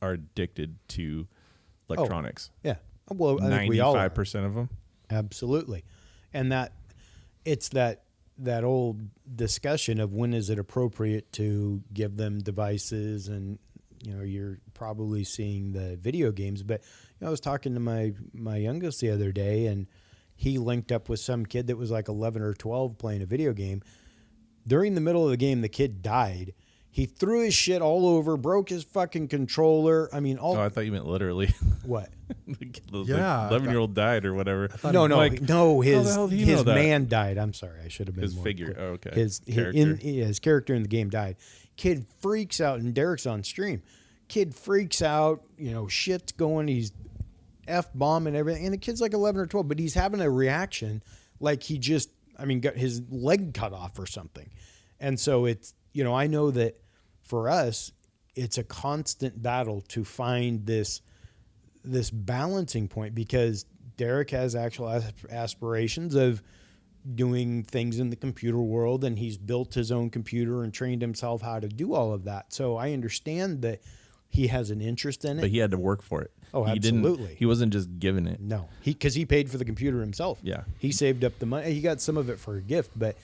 are addicted to electronics? Yeah. Well, I think we all are. 95% of them. Absolutely. And it's that old discussion of when is it appropriate to give them devices, and you know, you're probably seeing the video games, but you know, I was talking to my youngest the other day, and he linked up with some kid that was like 11 or 12 playing a video game. During the middle of the game, the kid died. He threw his shit all over, broke his fucking controller. I mean, I thought you meant literally. What? The 11-year-old died or whatever. No, his that? Man died. I'm sorry, I should have been His more figure. clear. Oh, okay. His character in the game died. Kid freaks out, and Derek's on stream. Kid freaks out. You know, shit's going. He's F-bombing everything, and the kid's like 11 or 12, but he's having a reaction like he just, got his leg cut off or something. And so it's, you know, I know that for us, it's a constant battle to find this balancing point, because Derek has actual aspirations of doing things in the computer world, and he's built his own computer and trained himself how to do all of that. So I understand that he has an interest in it. But he had to work for it. Oh, absolutely. He wasn't just given it. No, because he paid for the computer himself. Yeah. He saved up the money. He got some of it for a gift, but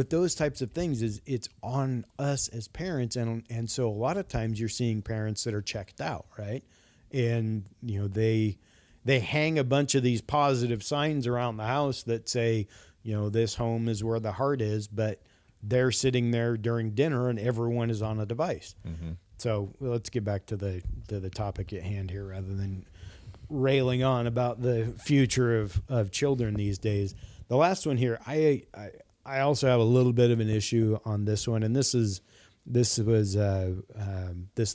those types of things it's on us as parents. And so a lot of times you're seeing parents that are checked out, right? And, you know, they hang a bunch of these positive signs around the house that say, you know, this home is where the heart is, but they're sitting there during dinner and everyone is on a device. Mm-hmm. So let's get back to the topic at hand here, rather than railing on about the future of children these days. The last one here, I also have a little bit of an issue on this one, and this was this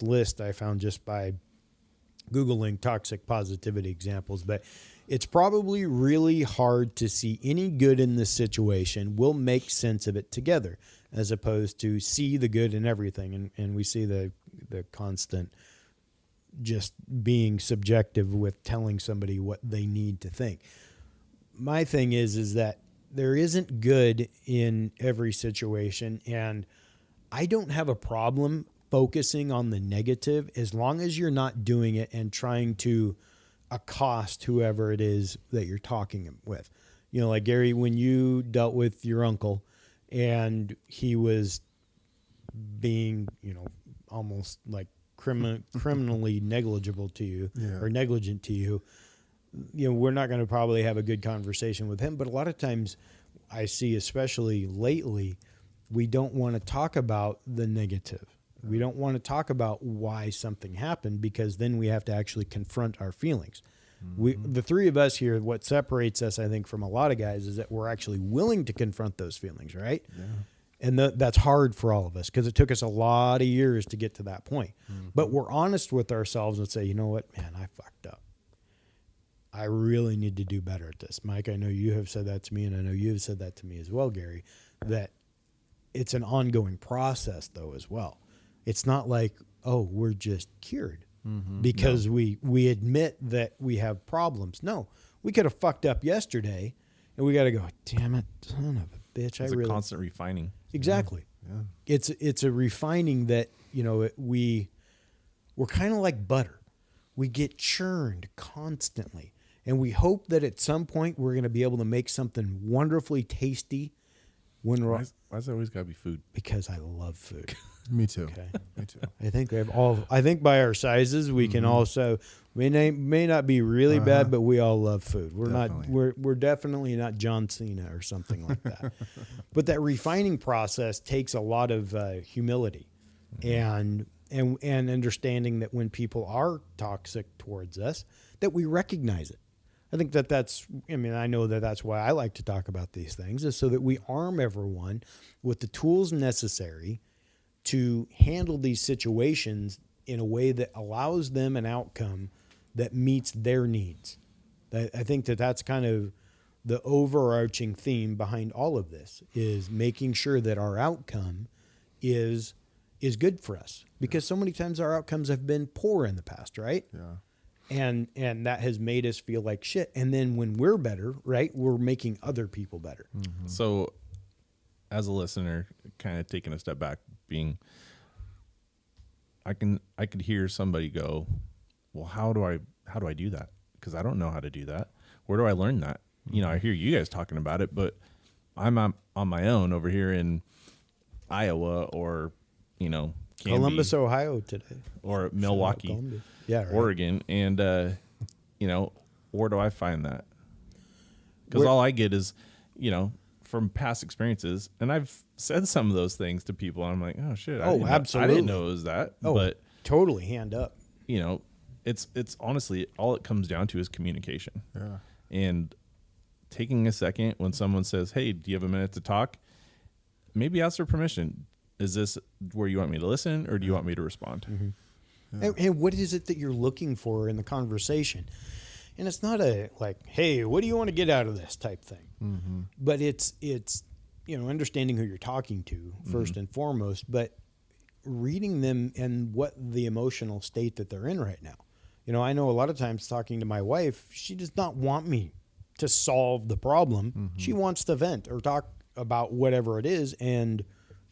list I found just by Googling toxic positivity examples, but It's probably really hard to see any good in this situation. We'll make sense of it together, as opposed to see the good in everything. And we see the constant just being subjective with telling somebody what they need to think. My thing is that there isn't good in every situation, and I don't have a problem focusing on the negative as long as you're not doing it and trying to accost whoever it is that you're talking with. You know, like Gary, when you dealt with your uncle and he was being, you know, almost like criminally negligible to you or negligent to you, you know, we're not going to probably have a good conversation with him. But a lot of times I see, especially lately, we don't want to talk about the negative. We don't want to talk about why something happened, because then we have to actually confront our feelings. The three of us here, what separates us, I think, from a lot of guys is that we're actually willing to confront those feelings, right? Yeah. And that's hard for all of us because it took us a lot of years to get to that point. But we're honest with ourselves and say, you know what, man, I fucked up. I really need to do better at this. Mike, I know you have said that to me, and I know you have said that to me as well, Gary, that it's an ongoing process, though, as well. It's not like, oh, we're just cured because we admit that we have problems. No, we could have fucked up yesterday, and we got to go, damn it, son of a bitch. It's a constant refining. Exactly. Yeah. It's a refining that, you know, we're kind of like butter. We get churned constantly, and we hope that at some point we're going to be able to make something wonderfully tasty. Why's it always got to be food? Because I love food. Me too. Okay. Me too. I think I think by our sizes we can also, we may not be really bad, but we all love food. We're definitely not John Cena or something like that. But that refining process takes a lot of humility and understanding that when people are toxic towards us, that we recognize it. I think I know that's why I like to talk about these things, is so that we arm everyone with the tools necessary to handle these situations in a way that allows them an outcome that meets their needs. I think that's kind of the overarching theme behind all of this, is making sure that our outcome is good for us, because so many times our outcomes have been poor in the past, right? Yeah. And that has made us feel like shit. And then when we're better, right, we're making other people better. Mm-hmm. So as a listener, kind of taking a step back, I could hear somebody go, well, how do I do that? Because I don't know how to do that. Where do I learn that? You know, I hear you guys talking about it, but I'm on my own over here in Iowa, or, you know, Columbus, Ohio today, or Milwaukee, right. Oregon. And, you know, where do I find that? Because all I get is, you know, from past experiences, and I've said some of those things to people, and I'm like, oh shit, absolutely, I didn't know it was that. Oh, but totally, hand up. You know, it's honestly, all it comes down to is communication. Yeah. And taking a second when someone says, hey, do you have a minute to talk? Maybe ask for permission. Is this where you want me to listen, or do you want me to respond? Mm-hmm. Yeah. And what is it that you're looking for in the conversation? And it's not a like, hey, what do you want to get out of this type thing? Mm-hmm. But it's you know, understanding who you're talking to first and foremost, but reading them and what the emotional state that they're in right now. You know, I know a lot of times talking to my wife, she does not want me to solve the problem. Mm-hmm. She wants to vent or talk about whatever it is and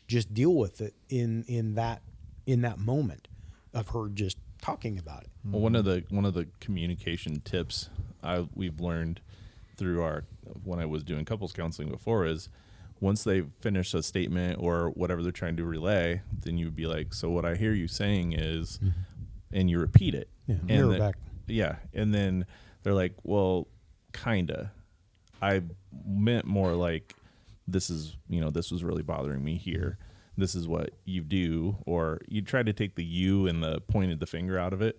just deal with it in that moment of her just talking about it. Well, one of the communication tips we've learned through when I was doing couples counseling before is, once they finish a statement or whatever they're trying to relay, then you would be like, so what I hear you saying is, and you repeat it. Yeah, and mirror back. Yeah. And then they're like, well, kinda. I meant more like, this was really bothering me here. This is what you do. Or you try to take the you and the pointed the finger out of it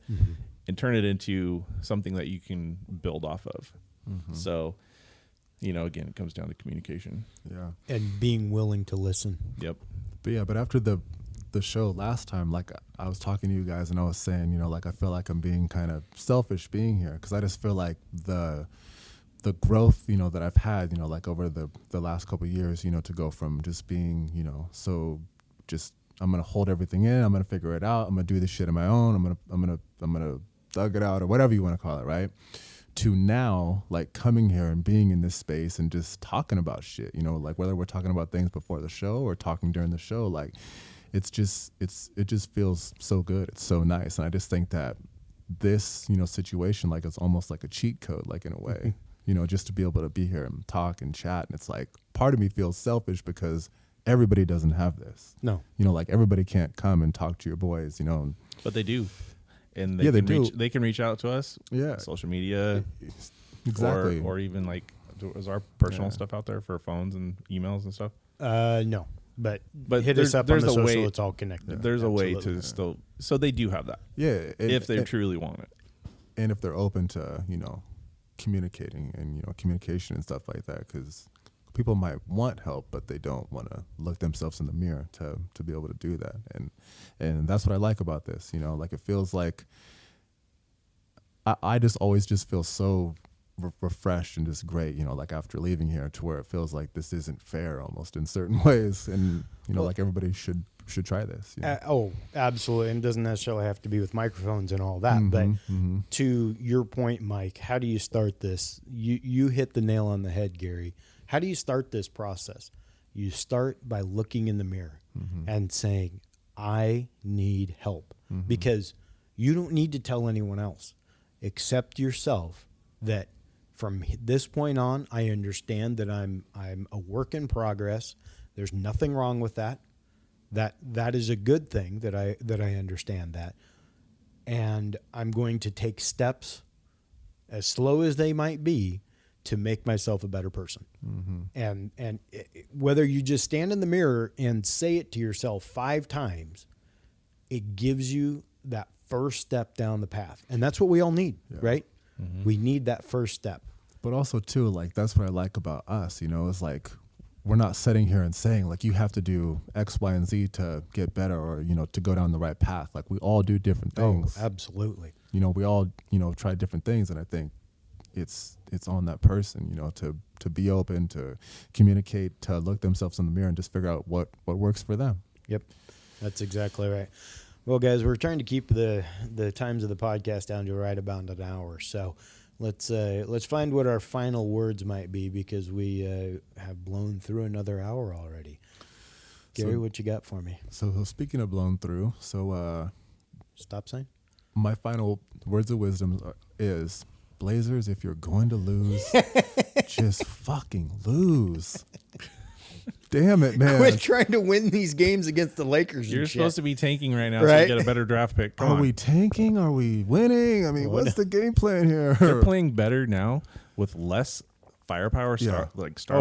and turn it into something that you can build off of. Mm-hmm. So, you know, again, it comes down to communication. Yeah. And being willing to listen. Yep. But after the the show last time, like I was talking to you guys and I was saying, you know, like I feel like I'm being kind of selfish being here because I just feel like the growth, you know, that I've had, you know, like over the last couple of years, you know, to go from just being, you know, so just I'm gonna hold everything in, I'm gonna figure it out, I'm gonna do this shit on my own, I'm gonna thug it out or whatever you want to call it, right? To now, like coming here and being in this space and just talking about shit, you know, like whether we're talking about things before the show or talking during the show, like it just feels so good. It's so nice. And I just think that this, you know, situation, like it's almost like a cheat code, like in a way, you know, just to be able to be here and talk and chat. And it's like part of me feels selfish because everybody doesn't have this. No. You know, like everybody can't come and talk to your boys, you know. But they do. And Yeah, they do. They can reach out to us. Yeah. Social media. Exactly. Or even like, is our personal Yeah. stuff out there for phones and emails and stuff? No. But hit there's- us up on there's the a social. way- It's all connected. There's a way Absolutely. to still, so they do have that Yeah. if they truly want it. And if they're open to, you know, communicating and, you know, communication and stuff like that, because people might want help, but they don't want to look themselves in the mirror to be able to do that. And that's what I like about this, you know, like it feels like I just always just feel so refreshed and just great, you know, like after leaving here, to where it feels like this isn't fair almost in certain ways. And, you know, like everybody should try this. You know? Oh, absolutely. And it doesn't necessarily have to be with microphones and all that. But to your point, Mike, how do you start this? You hit the nail on the head, Gary. How do you start this process? You start by looking in the mirror and saying, I need help. Because you don't need to tell anyone else except yourself that from this point on, I understand that I'm a work in progress. There's nothing wrong with that. That is a good thing that I understand that. And I'm going to take steps, as slow as they might be, to make myself a better person. And whether you just stand in the mirror and say it to yourself 5 times, it gives you that first step down the path. And that's what we all need, right? We need that first step. But also too, like that's what I like about us, you know, is like we're not sitting here and saying like you have to do X, Y, and Z to get better or, you know, to go down the right path. Like we all do different things. Oh, absolutely. You know, we all, you know, try different things, and I think it's on that person, you know, to be open, to communicate, to look themselves in the mirror and just figure out what works for them. Yep. That's exactly right. Well, guys, we're trying to keep the times of the podcast down to right about an hour. So let's find what our final words might be, because we have blown through another hour already. Gary, what you got for me? So speaking of blown through, Stop sign? my final words of wisdom is, Blazers, if you're going to lose, just fucking lose. Damn it, man. Quit trying to win these games against the Lakers. You're and supposed to shit. be tanking right now so Right? you get a better draft pick. Come Are on. we tanking? Are we winning? I mean, what's the game plan here? They're playing better now with less firepower, star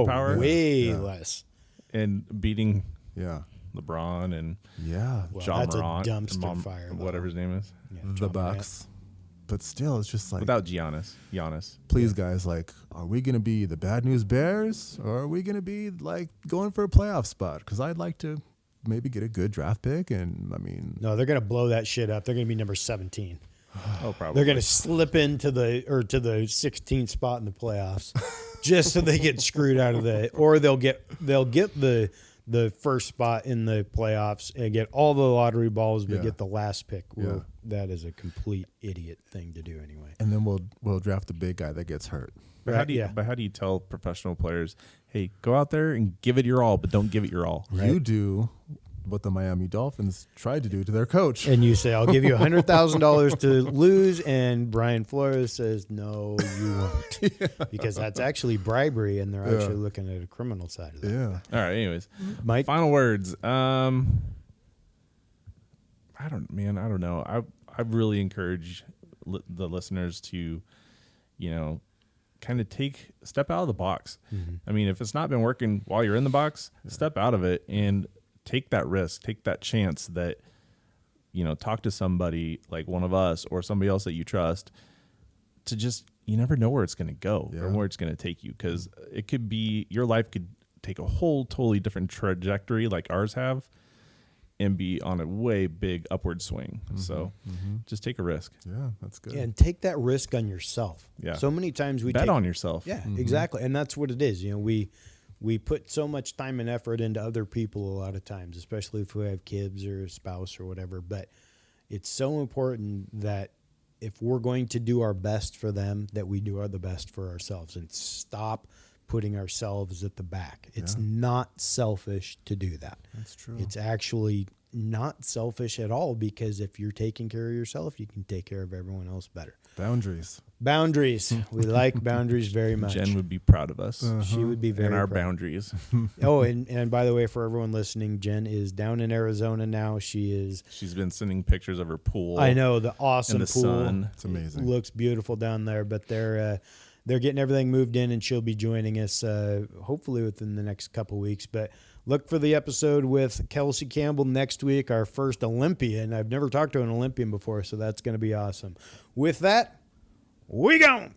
power, way less. and beating Yeah. LeBron and Yeah. Well, John that's Morant, a dumpster fire, though. whatever his name is, Yeah, The John Morant. Bucks. But still, it's just like, without Giannis. please, guys, like, are we going to be the Bad News Bears, or are we going to be, like, going for a playoff spot? Because I'd like to maybe get a good draft pick, and, I mean... No, they're going to blow that shit up. They're going to be number 17. Oh, probably. They're going to slip into the 16th spot in the playoffs just so they get screwed out of or they'll get the first spot in the playoffs and get all the lottery balls, but Yeah. get the last pick. Well, Yeah. that is a complete idiot thing to do anyway. And then we'll draft the big guy that gets hurt. But how do you tell professional players, hey, go out there and give it your all, but don't give it your all? Right. You do what the Miami Dolphins tried to do to their coach. And you say, I'll give you $100,000 to lose. And Brian Flores says, no, you won't. Because that's actually bribery, and they're actually looking at a criminal side of that. Yeah. All right. Anyways, Mike? final words. I don't know. I really encourage the listeners to, you know, kind of step out of the box. I mean, if it's not been working while you're in the box, step out of it and take that risk, take that chance that, you know, talk to somebody like one of us or somebody else that you trust to just, you never know where it's going to go or where it's going to take you. Cause it could be, your life could take a whole totally different trajectory like ours have. and be on a way big upward swing. So just take a risk. Yeah, that's good. Yeah, and take that risk on yourself. Yeah. So many times we Bet take on yourself. Yeah, exactly. And that's what it is. You know, we put so much time and effort into other people a lot of times, especially if we have kids or a spouse or whatever. But it's so important that if we're going to do our best for them, that we do the best for ourselves and stop putting ourselves at the back. It's not selfish to do that. That's true. It's actually not selfish at all, because if you're taking care of yourself, you can take care of everyone else better. Boundaries. Boundaries. We like boundaries very much. Jen would be proud of us She would be very and our proud. boundaries. Oh, and by the way, for everyone listening, Jen is down in Arizona now. She's been sending pictures of her pool. I know, the awesome in the pool. sun. It's amazing. It looks beautiful down there, but they're getting everything moved in, and she'll be joining us hopefully within the next couple weeks. But look for the episode with Kelsey Campbell next week, our first Olympian. I've never talked to an Olympian before, so that's going to be awesome. With that, we gone.